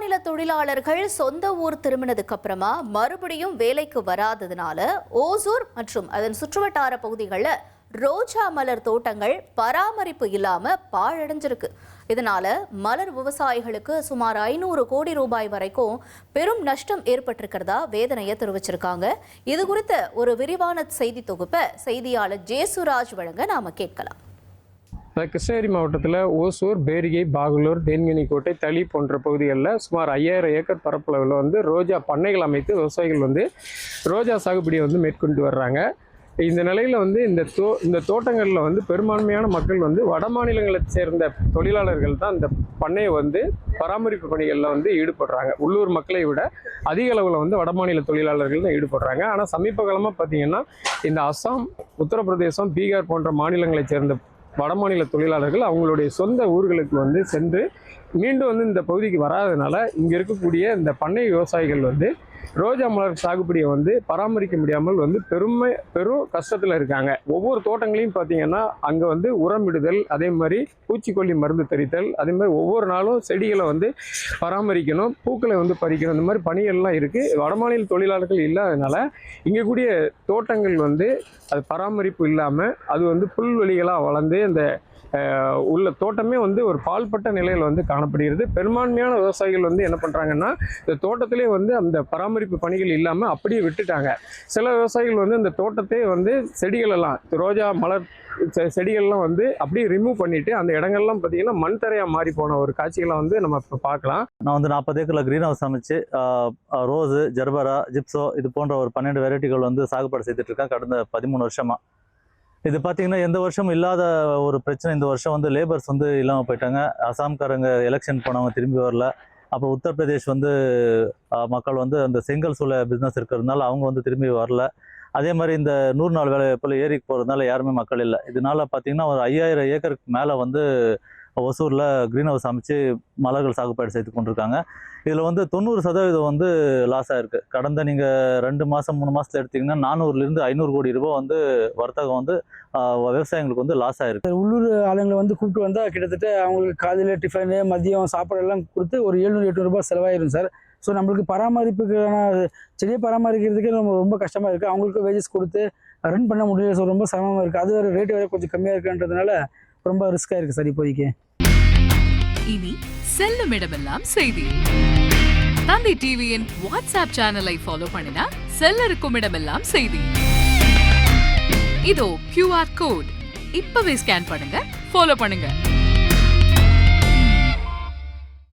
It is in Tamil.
வடமாநில தொழிலாளர்கள் சொந்த ஊர் திரும்பினதுக்கு அப்புறமா மறுபடியும் வேலைக்கு வராததுனால ஓசூர் மற்றும் அதன் சுற்றுவட்டார பகுதிகளில் ரோஜா மலர் தோட்டங்கள் பராமரிப்பு இல்லாம பாழடைஞ்சிருக்கு. இதனால மலர் விவசாயிகளுக்கு சுமார் 500 கோடி ரூபாய் வரைக்கும் பெரும் நஷ்டம் ஏற்பட்டிருக்கிறதா வேதனையை தெரிவிச்சிருக்காங்க. இது குறித்த ஒரு விரிவான செய்தி தொகுப்பை செய்தியாளர் ஜேசுராஜ் வழங்க நாம கேட்கலாம். கிருஷ்ணகிரி மாவட்டத்தில் ஓசூர், பேரிகை, பாகலூர், தேன்கனிக்கோட்டை, தளி போன்ற பகுதிகளில் சுமார் 5000 ஏக்கர் பரப்பளவில் ரோஜா பண்ணைகள் அமைத்து விவசாயிகள் ரோஜா சாகுபடியை மேற்கொண்டு வர்றாங்க. இந்த நிலையில் இந்த தோட்டங்களில் பெரும்பான்மையான மக்கள் வட மாநிலங்களை சேர்ந்த தொழிலாளர்கள் தான் இந்த பண்ணையை பராமரிப்பு பணிகளில் ஈடுபடுறாங்க. உள்ளூர் மக்களை விட அதிக அளவில் வட மாநில தொழிலாளர்கள் தான் ஈடுபடுறாங்க. ஆனால் சமீப காலமாக பார்த்தீங்கன்னா இந்த அஸ்ஸாம், உத்தரப்பிரதேசம், பீகார் போன்ற மாநிலங்களை சேர்ந்த வடமாநில தொழிலாளர்கள் அவங்களுடைய சொந்த ஊர்களுக்கு சென்று மீண்டும் இந்த பகுதிக்கு வராதனால இங்கே இருக்கக்கூடிய இந்த பண்ணை விவசாயிகள் ரோஜா மலர் சாகுபடியை பராமரிக்க முடியாமல் பெரும் கஷ்டத்தில் இருக்காங்க. ஒவ்வொரு தோட்டங்களையும் பார்த்தீங்கன்னா அங்கே உரமிடுதல், அதே மாதிரி பூச்சிக்கொல்லி மருந்து தெளித்தல், அதே மாதிரி ஒவ்வொரு நாளும் செடிகளை பராமரிக்கணும், பூக்களை பறிக்கணும், இந்த மாதிரி பணிகள்லாம் இருக்குது. வடமாநில தொழிலாளர்கள் இல்லாதனால இங்கே கூடிய தோட்டங்கள் அது பராமரிப்பு இல்லாமல் அது புல்வெளிகளாக வளர்ந்து அந்த உள்ள தோட்டமே ஒரு பால்பட்ட நிலையில் காணப்படுகிறது. பெரும்பான்மையான விவசாயிகள் என்ன பண்ணுறாங்கன்னா இந்த தோட்டத்திலே அந்த பராமரிப்பு பணிகள் இல்லாமல் அப்படியே விட்டுட்டாங்க. சில விவசாயிகள் இந்த தோட்டத்தை செடிகளெல்லாம், ரோஜா மலர் செடிகள்லாம் அப்படியே ரிமூவ் பண்ணிட்டு அந்த இடங்கள்லாம் பார்த்தீங்கன்னா மண் தரையாக மாறி போன ஒரு காட்சிகளை நம்ம இப்போ பார்க்கலாம். நான் 40 ஏக்கரில் க்ரீன் ஹவுஸ் அமைச்சு ரோஸு, ஜெர்பரா, ஜிப்சோ இது போன்ற ஒரு 12 வெரைட்டிகள் சாகுபடி செய்துட்டு இருக்கேன் கடந்த 13 வருஷமாக. இது பார்த்தீங்கன்னா எந்த வருஷமும் இல்லாத ஒரு பிரச்சனை. இந்த வருஷம் லேபர்ஸ் இல்லாமல் போயிட்டாங்க. அசாம்காரங்க எலெக்ஷன் போனவங்க திரும்பி வரல. அப்புறம் உத்தரப்பிரதேஷ் மக்கள் அந்த செங்கல் சூளை பிஸ்னஸ் இருக்கிறதுனால அவங்க திரும்பி வரல. அதே மாதிரி இந்த 100 நாள் வேலை போல் ஏரிக்கு போகிறதுனால யாருமே மக்கள் இல்லை. இதனால பார்த்தீங்கன்னா ஒரு 5000 ஏக்கருக்கு மேலே ஒசூரில் க்ரீன் ஹவுஸ் அமைச்சு மலர்கள் சாகுபடி செய்து கொண்டிருக்காங்க. இதில் 90% லாஸ் ஆகிருக்கு. கடந்த நீங்கள் 2 மாதம் 3 மாதத்தில் எடுத்திங்கன்னா 400லேருந்து 500 கோடி ரூபாய் வர்த்தகம் விவசாயிகளுக்கு லாஸ் ஆகிருக்கு. உள்ளூர் ஆளுங்களை கூப்பிட்டு வந்தால் கிட்டத்தட்ட அவங்களுக்கு காலையில் டிஃபனு, மதியம் சாப்பாடெல்லாம் கொடுத்து ஒரு 700-800 ரூபாய் செலவாயிரும் சார். ஸோ நம்மளுக்கு பராமரிப்புக்கான செடியை பராமரிக்கிறதுக்கு ரொம்ப கஷ்டமாக இருக்குது. அவங்களுக்கு வேஜஸ் கொடுத்து ரன் பண்ண முடியல. ஸோ ரொம்ப சிரமமாக இருக்குது. அது வேறு ரேட்டு வேறு கொஞ்சம் கம்மியாக இருக்குன்றதுனால ரொம்ப ரிஸ்காக இருக்குது சார் இப்போதைக்கு. இனி செல்லும் இடமெல்லாம் செய்தி. தந்தி டிவியின் வாட்ஸ்அப் சேனலை ஃபாலோ பண்ணினா செல்ல இருக்கும் இடமெல்லாம் செய்தி. இதோ QR கோட் இப்பவே ஸ்கேன் பண்ணுங்க, ஃபாலோ பண்ணுங்க.